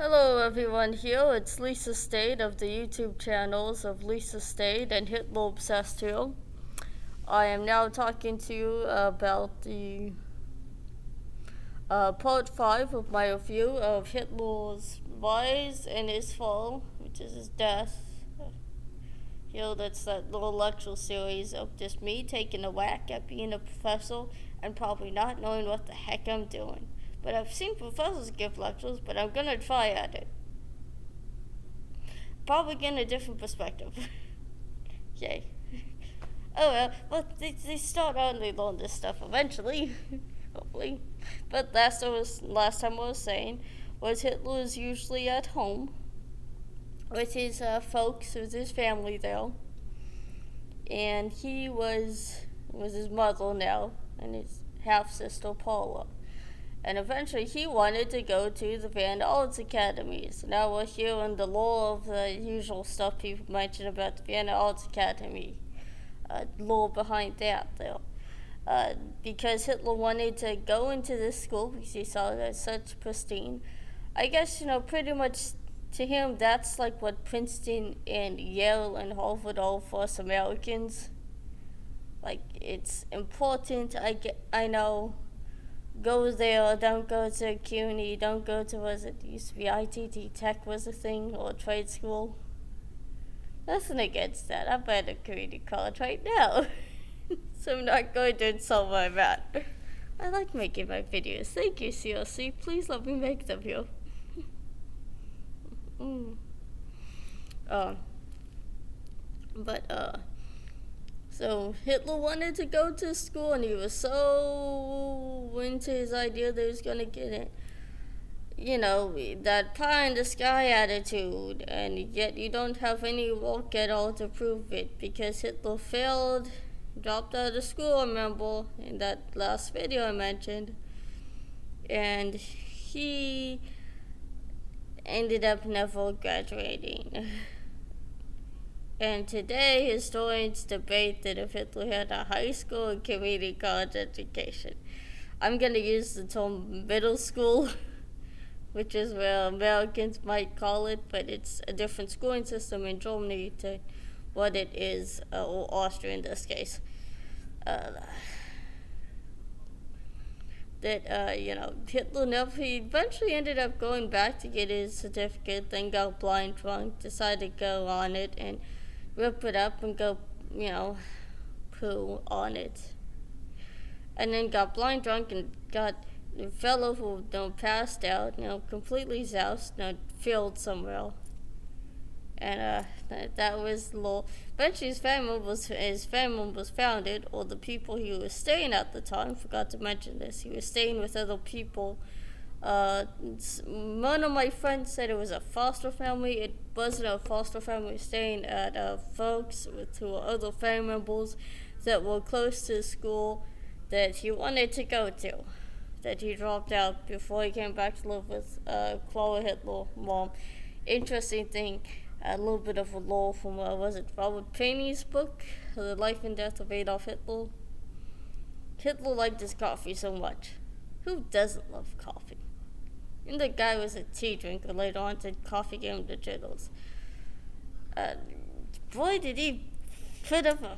Hello everyone here, it's Lisa Stade of the YouTube channels of Lisa Stade and Hitler Obsessed here. I am now talking to you about the part 5 of my review of Hitler's rise and his fall, which is his death. That's that little lecture series of just me taking a whack at being a professor and probably not knowing what the heck I'm doing. But I've seen professors give lectures, but I'm gonna try at it. Probably getting a different perspective. Yay. Oh well, but they start out and they learn this stuff eventually, hopefully. But last time I was saying was Hitler was usually at home with his folks, with his family there, and he was his mother now and his half sister Paula. And eventually he wanted to go to the Van Arts Academies. Now we're hearing the lore of the usual stuff people mention about the Van Arts Academy. Lore behind that, though. Because Hitler wanted to go into this school because he saw it as such pristine. I guess, pretty much to him that's like what Princeton and Yale and Harvard are for us Americans. Like, it's important, I know. Go there, don't go to CUNY, don't go to, used to be ITT Tech was a thing, or trade school. Nothing against that. I'm at a community college right now. So I'm not going to insult my mat. I like making my videos. Thank you, CLC. Please let me make them here. So Hitler wanted to go to school, and he was so into his idea that he was going to get it. That pie in the sky attitude, and yet you don't have any work at all to prove it, because Hitler failed, dropped out of school, remember, in that last video I mentioned, and he ended up never graduating. And today, historians debate that if Hitler had a high school and community college education. I'm going to use the term middle school, which is where Americans might call it, but it's a different schooling system in Germany to what it is, or Austria in this case. Hitler he eventually ended up going back to get his certificate, then got blind drunk, decided to go on it, and rip it up and go, poo on it. And then got blind drunk and got a fellow who passed out, completely zousted, failed somewhere. And that was low. Eventually his family was founded, or the people he was staying at the time, forgot to mention this, he was staying with other people. One of my friends said it was a foster family. It wasn't a foster family, staying at folks who were other family members that were close to the school that he wanted to go to, that he dropped out before he came back to live with Clara Hitler mom. Interesting thing, a little bit of a lore from Robert Payne's book, The Life and Death of Adolf Hitler. Hitler liked his coffee so much. Who doesn't love coffee? And the guy was a tea drinker later on, said coffee gave him the jitters. Boy, did he put up a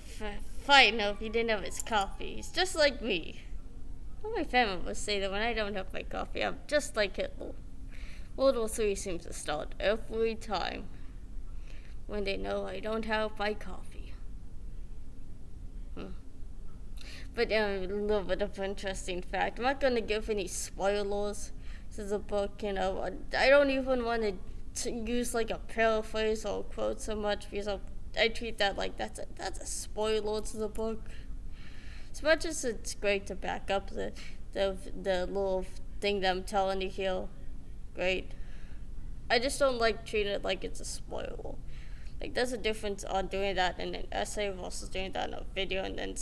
fight if he didn't have his coffee. He's just like me. All my family members say that when I don't have my coffee, I'm just like Hitler. World War III seems to start every time when they know I don't have my coffee. But a little bit of interesting fact. I'm not going to give any spoilers to the book. I don't even want to use like a paraphrase or a quote so much, because I treat that like that's a spoiler to the book. As much as it's great to back up the little thing that I'm telling you here, great. I just don't like treating it like it's a spoiler. Like, there's a difference on doing that in an essay versus doing that in a video and then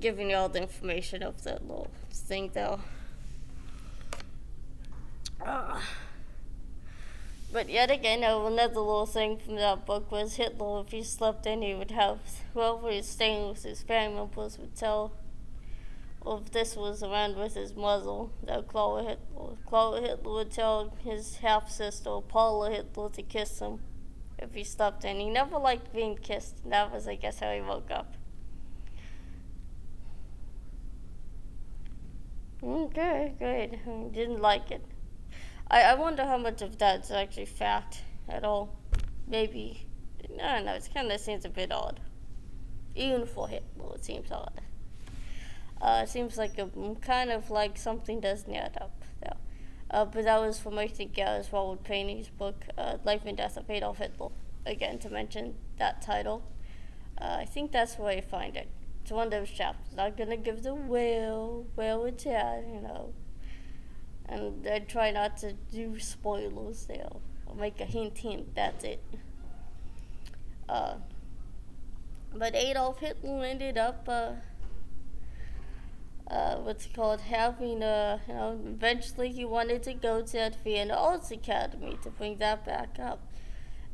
giving you all the information of the little thing there. But yet again, another little thing from that book was Hitler, if he slept in, he would have whoever he's staying with, his family members, would tell if this was around with his muzzle, that Clara Hitler would tell his half sister Paula Hitler to kiss him if he stopped in. He never liked being kissed. That was, I guess, how he woke up. Okay, great. Didn't like it. I wonder how much of that's actually fact at all. Maybe. I don't know. It kind of seems a bit odd. Even for Hitler, it seems odd. It seems like kind of like something doesn't add up, though. But that was from, I think, as well with Payne's book, Life and Death of Adolf Hitler. Again, to mention that title. I think that's where you find it. It's one of those chapters. Not gonna give the where it's at, And I try not to do spoilers there. I'll make a hint, that's it. But Adolf Hitler ended up, having, eventually he wanted to go to that Vienna Arts Academy to bring that back up.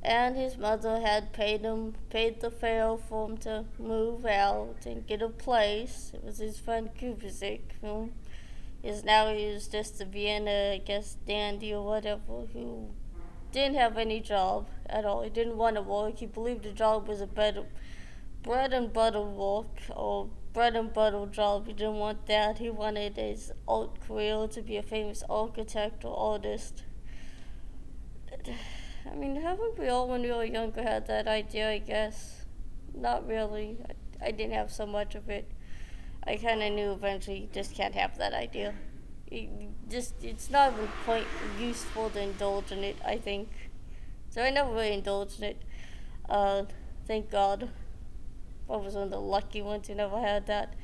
And his mother had paid the fare for him to move out and get a place. It was his friend Kubicek, who now he was just a Vienna, I guess, dandy or whatever, who didn't have any job at all. He didn't want to work. He believed the job was a better bread and butter work or bread and butter job. He didn't want that. He wanted his art career to be a famous architect or artist. I mean, haven't we all, when we were younger, had that idea, I guess? Not really. I didn't have so much of it. I kind of knew eventually you just can't have that idea. It's not even useful to indulge in it, I think. So I never really indulged in it. Thank God. I was one of the lucky ones who never had that.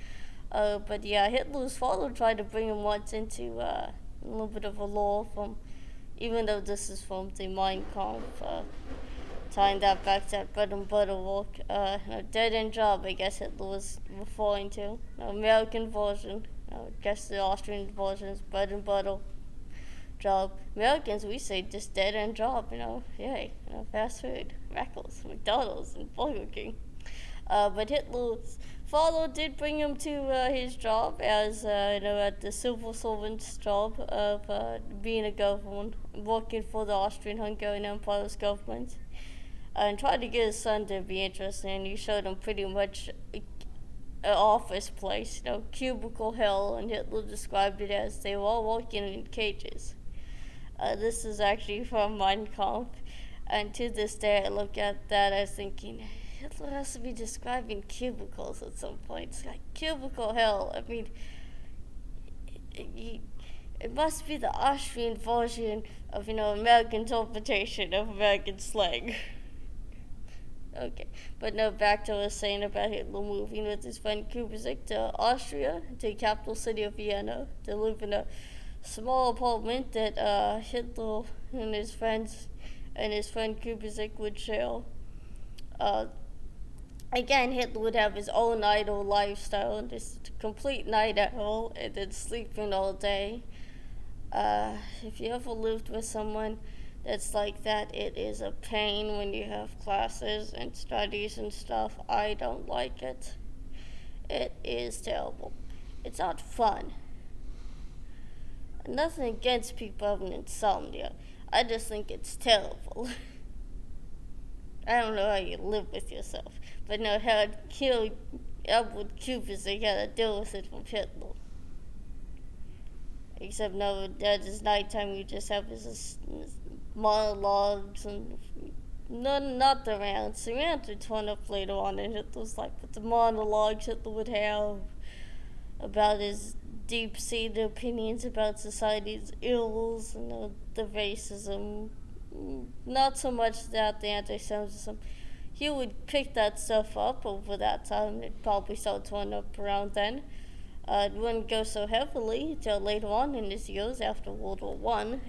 But yeah, Hitler's father tried to bring him once into a little bit of a law from, even though this is from the Mein Kampf, tying that back to that bread and butter work, a dead-end job, I guess Hitler was referring to. American version, I guess the Austrian version is bread and butter job. Americans, we say just dead-end job, yay, fast food, Mackles, McDonald's, and Burger King. But Hitler's father did bring him to his job as, at the civil servant's job of being a government, working for the Austrian-Hungarian Empire's government, and tried to get his son to be interested, and he showed him pretty much an office place, cubicle hell, and Hitler described it as they were all working in cages. This is actually from Mein Kampf, and to this day I look at that as thinking, Hitler has to be describing cubicles at some point. It's like cubicle hell. I mean, it must be the Austrian version of, American interpretation of American slang. Okay, but no, back to what I was saying about Hitler moving with his friend Kubicek to Austria, to the capital city of Vienna, to live in a small apartment that Hitler and his friends and his friend Kubicek would share. Again, Hitler would have his own idle lifestyle, just a complete night owl, and then sleeping all day. If you ever lived with someone that's like that, it is a pain when you have classes and studies and stuff. I don't like it. It is terrible. It's not fun. Nothing against people having insomnia. I just think it's terrible. I don't know how you live with yourself, but no, how it killed Edward Kubicek had to deal with it from Hitler. Except no, at his nighttime you just have his monologues and not the rants. The rants would turn up later on in Hitler's life, but the monologues Hitler would have about his deep-seated opinions about society's ills and the racism, not so much that the anti-Semitism. He would pick that stuff up over that time. It probably started turning up around then. It wouldn't go so heavily until later on in his years after World War I.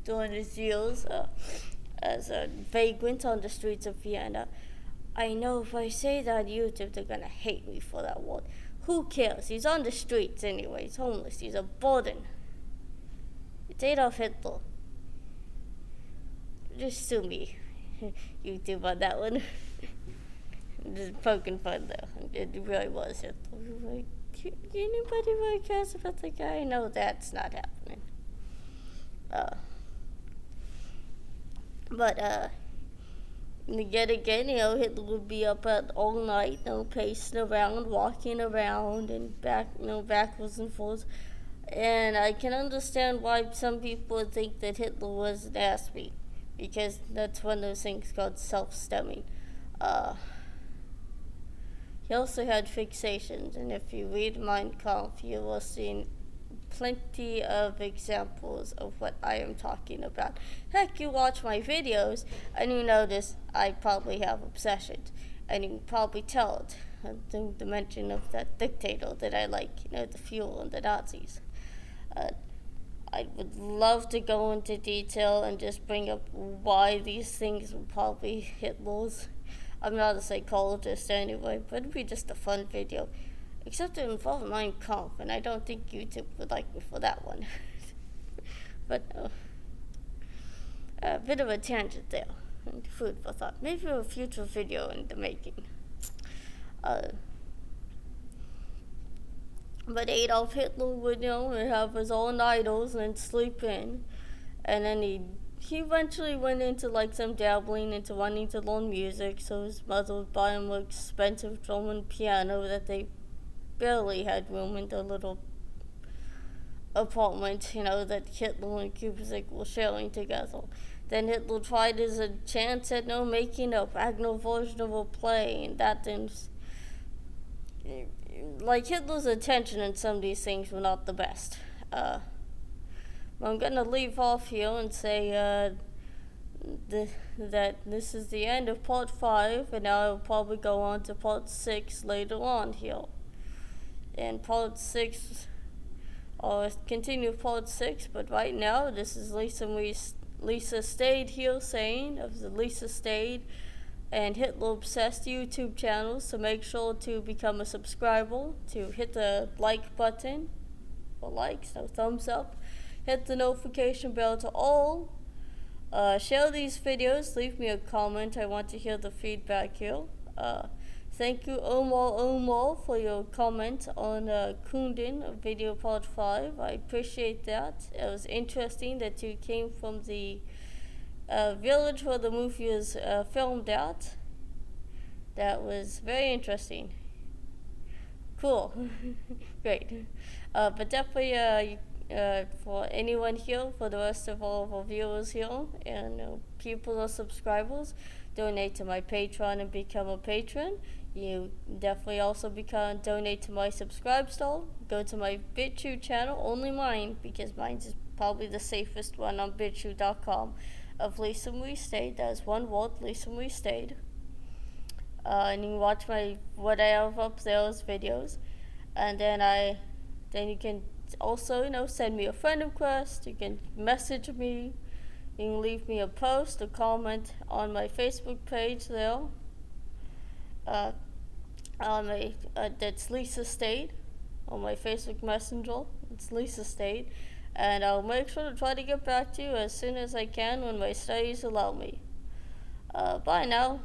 During his years as a vagrant on the streets of Vienna. I know if I say that on YouTube, they're gonna hate me for that word. Who cares? He's on the streets anyway. He's homeless. He's a burden. It's Adolf Hitler. Just sue me, YouTube, on that one. Just poking fun though. It really was Hitler. Anybody really cares about the guy? No, that's not happening. But yet again, Hitler would be up all night, pacing around, walking around, and backwards and forwards. And I can understand why some people would think that Hitler was an ass-beat, because that's one of those things called self-stemming. He also had fixations, and if you read Mein Kampf, you will see plenty of examples of what I am talking about. Heck, you watch my videos, and you notice I probably have obsessions, and you can probably tell it. The mention of that dictator that I like, the fuel and the Nazis. I would love to go into detail and just bring up why these things were probably Hitler's. I'm not a psychologist anyway, but it'd be just a fun video. Except it involved Mein Kampf, and I don't think YouTube would like me for that one. But a bit of a tangent there, and food for thought. Maybe a future video in the making. But Adolf Hitler would, have his own idols and sleep in, and then he eventually went into some dabbling into wanting to learn music, so his mother would buy him an expensive German piano that they barely had room in the little apartment, that Hitler and Kubrick were sharing together. Then Hitler tried his chance at making a Wagner version of a play, and that didn't. Hitler's attention in some of these things were not the best. I'm gonna leave off here and say that this is the end of part 5, and I'll probably go on to part 6 later on here. And part 6, I'll continue part 6, but right now this is Lisa Stayed here saying of the Lisa Stayed and Hitler Obsessed YouTube channel, so make sure to become a subscriber, to hit the like button for likes, thumbs up, hit the notification bell to all, share these videos, leave me a comment, I want to hear the feedback here. Thank you Omar for your comment on Kundin video part 5. I appreciate that. It was interesting that you came from the village where the movie was filmed at. That was very interesting. Cool. Great. But definitely for anyone here, for the rest of all of our viewers here and people or subscribers, donate to my Patreon and become a patron. You definitely also donate to my subscribe stall. Go to my BitChute channel, only mine, because mine is probably the safest one on BitChute.com, of Lisa Marie Stayed. That is one word, Lisa Marie Stayed. And you can watch what I have up there as videos. And then you can also, send me a friend request. You can message me. You can leave me a post, a comment on my Facebook page there. That's Lisa Stayed on my Facebook Messenger. It's Lisa Stayed, and I'll make sure to try to get back to you as soon as I can when my studies allow me. Bye now.